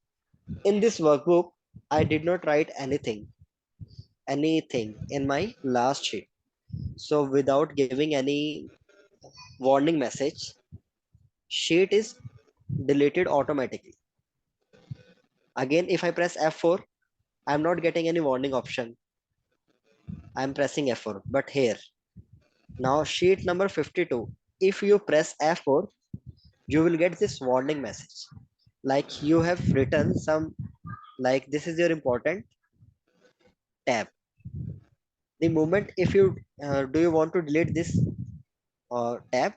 Speaker 2: in this workbook, I did not write anything in my last sheet. So without giving any warning message, sheet is deleted automatically. Again, if I press F4, I'm not getting any warning option. I'm pressing F4, but here, now sheet number 52, if you press F4, you will get this warning message. Like you have written some, like this is your important tab. The moment if you do you want to delete this tab,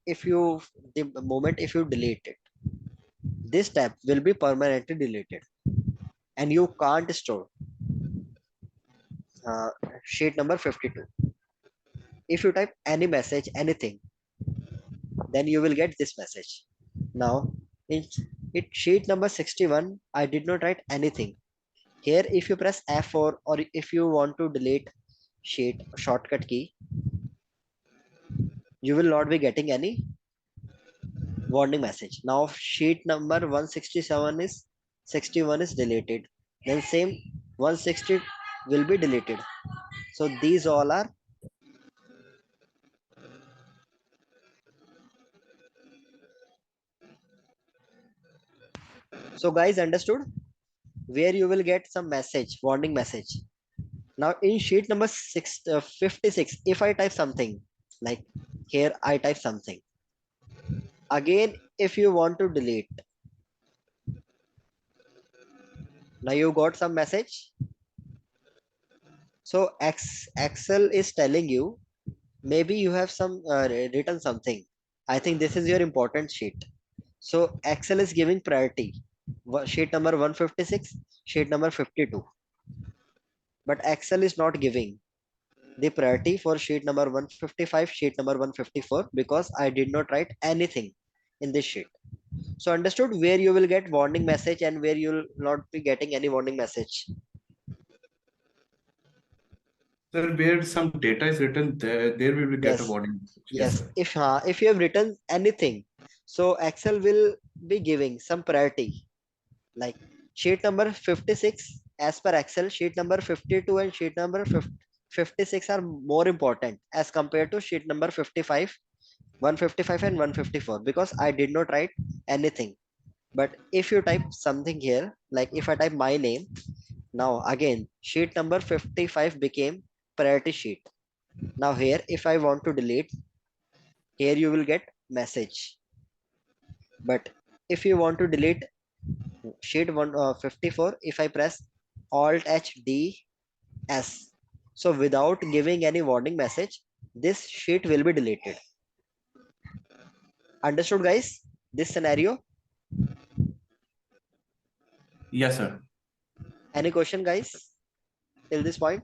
Speaker 2: if you the moment if you delete it, this tab will be permanently deleted and you can't store uh, sheet number 52. If you type any message, anything, then you will get this message. Now in sheet number 61, I did not write anything. Here, if you press F4 or if you want to delete sheet shortcut key, you will not be getting any warning message. Now sheet number 167 is 61 is deleted. Then same 160 will be deleted. So these all are so guys understood where you will get some message, warning message. Now in sheet number 56, if I type something like here, I type something again. If you want to delete, now you got some message. So Excel is telling you maybe you have some written something. I think this is your important sheet. So Excel is giving priority. Sheet number 156, sheet number 52. But Excel is not giving the priority for sheet number 155, sheet number 154 because I did not write anything in this sheet. So understood where you will get warning message and where you will not be getting any warning message.
Speaker 3: Sir, where some data is written, there we will get a
Speaker 2: Yes.
Speaker 3: warning.
Speaker 2: Yes,
Speaker 3: sir.
Speaker 2: if you have written anything, so Excel will be giving some priority. Like sheet number 56, as per Excel, sheet number 52 and sheet number 56 are more important as compared to sheet number 55, 155 and 154 because I did not write anything. But if you type something here, like if I type my name, now again sheet number 55 became priority sheet. Now here, if I want to delete, here you will get message. But if you want to delete sheet 154, if I press Alt H D S, so without giving any warning message, this sheet will be deleted. Understood, guys? This scenario.
Speaker 3: Yes, sir.
Speaker 2: Any question, guys? Till this point,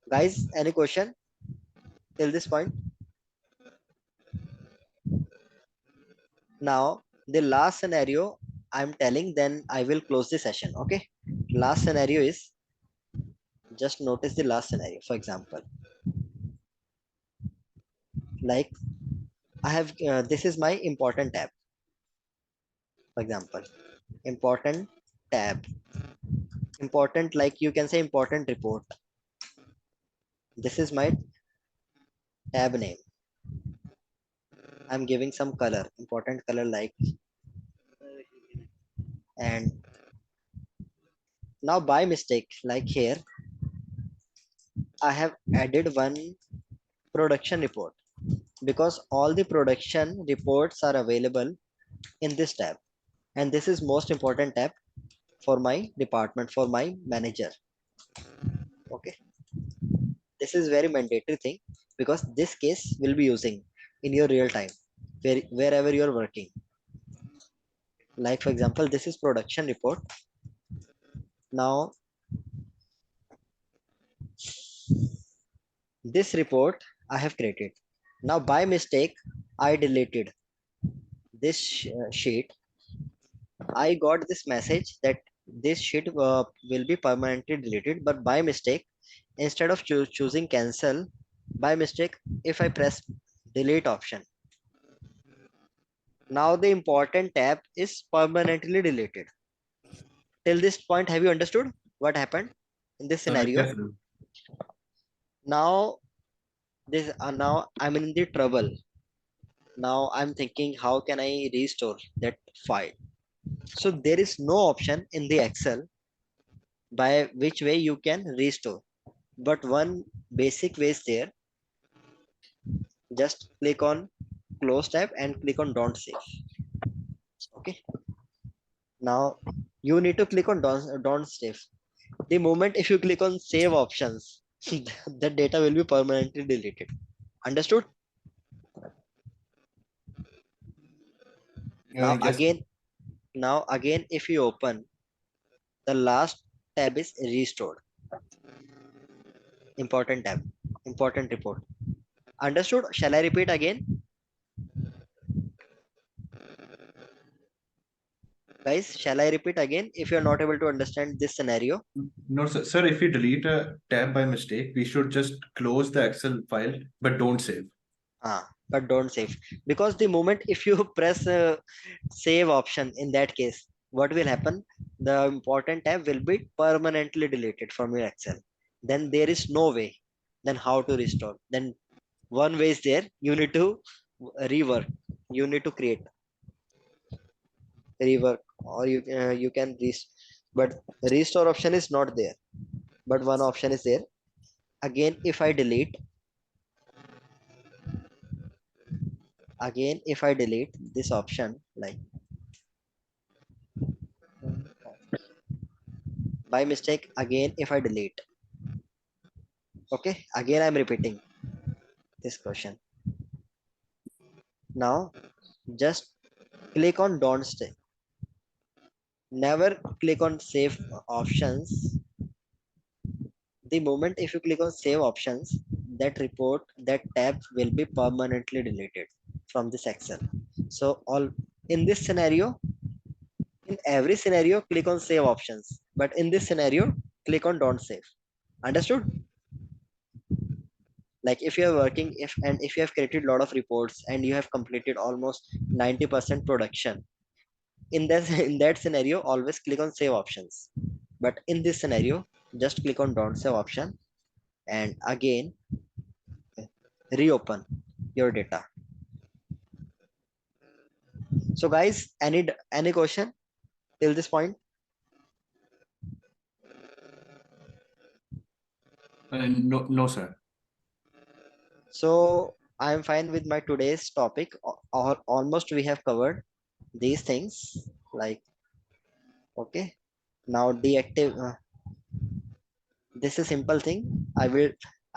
Speaker 2: guys? Any question till this point? Now, the last scenario I'm telling, then I will close the session. Okay. Last scenario is just notice the last scenario. For example, like I have this is my important tab. For example, important tab, important, like you can say important report. This is my tab name. I'm giving some color, important color like, and now by mistake, like here, I have added one production report because all the production reports are available in this tab. And this is most important tab for my department, for my manager. Okay. This is very mandatory thing because this case will be using in your real time, wherever you're working. Like for example, this is production report. Now, this report I have created. Now by mistake, I deleted this sheet. I got this message that this sheet will be permanently deleted, but by mistake, instead of choosing cancel, by mistake, if I press delete option, now the important tab is permanently deleted. Till this point, have you understood what happened in this scenario?
Speaker 3: Yes, sir.
Speaker 2: Now this now I'm in the trouble. Now I'm thinking, how can I restore that file? So there is no option in the Excel by which way you can restore. But one basic way is there. Just click on close tab and click on don't save. Okay. Now you need to click on don't save. The moment if you click on save options, the data will be permanently deleted. Understood? Now
Speaker 3: Yes.
Speaker 2: again, if you open the last tab is restored. Important tab, important report. Understood? Shall I repeat again? Guys, shall I repeat again if you're not able to understand this scenario?
Speaker 3: No, sir. Sir, if we delete a tab by mistake, we should just close the Excel file, but don't save.
Speaker 2: But don't save, because the moment if you press save option, in that case, what will happen? The important tab will be permanently deleted from your Excel. Then there is no way. Then how to restore? Then one way is there. You need to rework. You need to create rework, or you can but restore option is not there. But one option is there. Again, if I delete, this option, like by mistake, again if I delete, okay, again I'm repeating this question. Now just click on don't stay. Never click on save options. The moment if you click on save options, that tab will be permanently deleted from this Excel. So all in this scenario, in every scenario, click on save options. But in this scenario, click on don't save. Understood? Like if you are working, if you have created a lot of reports and you have completed almost 90% production, in that in that scenario, always click on save options. But in this scenario, just click on don't save option and again reopen your data. So guys, any question till this point?
Speaker 3: No, sir.
Speaker 2: So I am fine with my today's topic. Almost we have covered these things. Like okay, now deactive. This is simple thing. I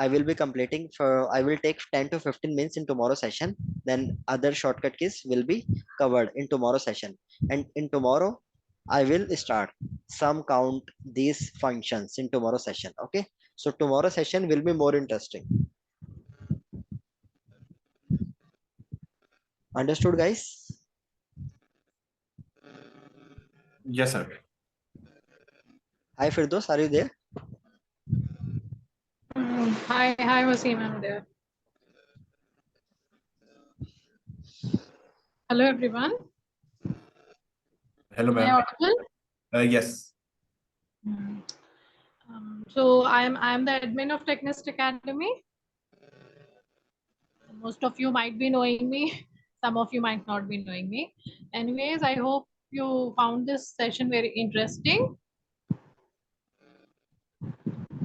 Speaker 2: will be completing for. I will take 10 to 15 minutes in tomorrow session. Then other shortcut keys will be covered in tomorrow session. And in tomorrow, I will start some count these functions in tomorrow session. Okay. So tomorrow session will be more interesting. Understood, guys?
Speaker 3: Yes, sir.
Speaker 2: Hi, Firdos, are you there?
Speaker 5: Hi, Wasim, I'm there. Hello, everyone.
Speaker 3: Hello,
Speaker 5: Am I
Speaker 3: ma'am.
Speaker 5: audible?
Speaker 3: Yes.
Speaker 5: So I'm the admin of Technist Academy. Most of you might be knowing me. Some of you might not be knowing me. Anyways, I hope you found this session very interesting.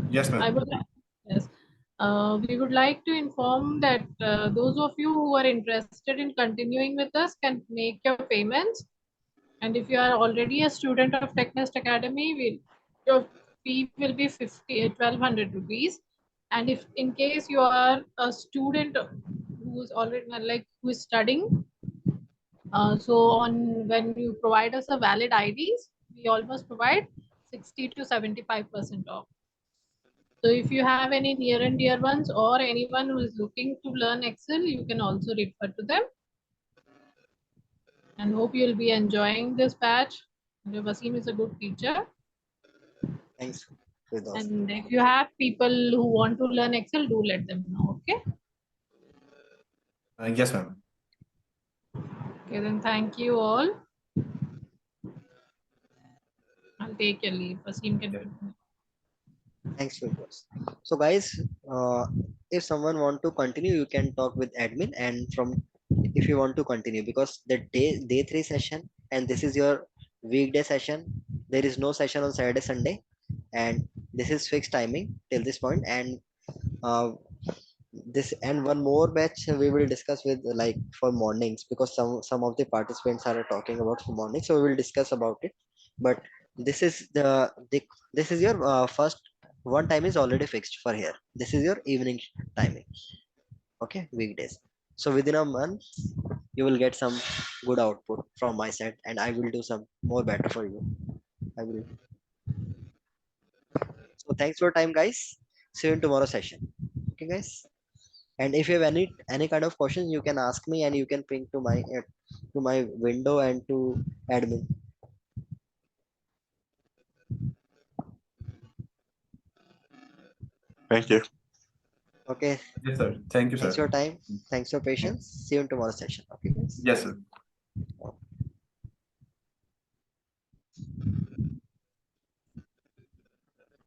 Speaker 3: Yes, ma'am.
Speaker 5: Yes. We would like to inform that those of you who are interested in continuing with us can make your payments. And if you are already a student of Technest Academy, your fee will be 1200 rupees. And if in case you are a student who's already who is studying, so on when you provide us a valid IDs, we almost provide 60 to 75% off. So if you have any near and dear ones or anyone who is looking to learn Excel, you can also refer to them. And hope you'll be enjoying this batch. Wasim is a good teacher.
Speaker 2: Thanks, Firdos.
Speaker 5: And if you have people who want to learn Excel, do let them know. Okay.
Speaker 3: Yes, ma'am.
Speaker 5: Okay, then thank you all. I'll take your leave. Wasim can continue.
Speaker 2: Thanks, Firdos. So guys, if someone want to continue, you can talk with admin, and from if you want to continue, because the day 3 session and this is your weekday session, there is no session on Saturday, Sunday, and this is fixed timing till this point. And uh, this and one more batch we will discuss with like for mornings, because some of the participants are talking about for morning, so we will discuss about it. But this is this is your first one time is already fixed for here. This is your evening timing. Okay, weekdays. So within a month, you will get some good output from my side, and I will do some more better for you. I will. So thanks for your time, guys. See you in tomorrow session. Okay, guys. And if you have any kind of questions, you can ask me, and you can ping to my window and to admin.
Speaker 6: Thank you.
Speaker 2: Okay.
Speaker 3: Yes, sir. Thank you,
Speaker 2: Thanks for
Speaker 3: sir.
Speaker 2: your time. Thanks for your patience. See you in tomorrow session. Okay, guys.
Speaker 3: Yes, sir.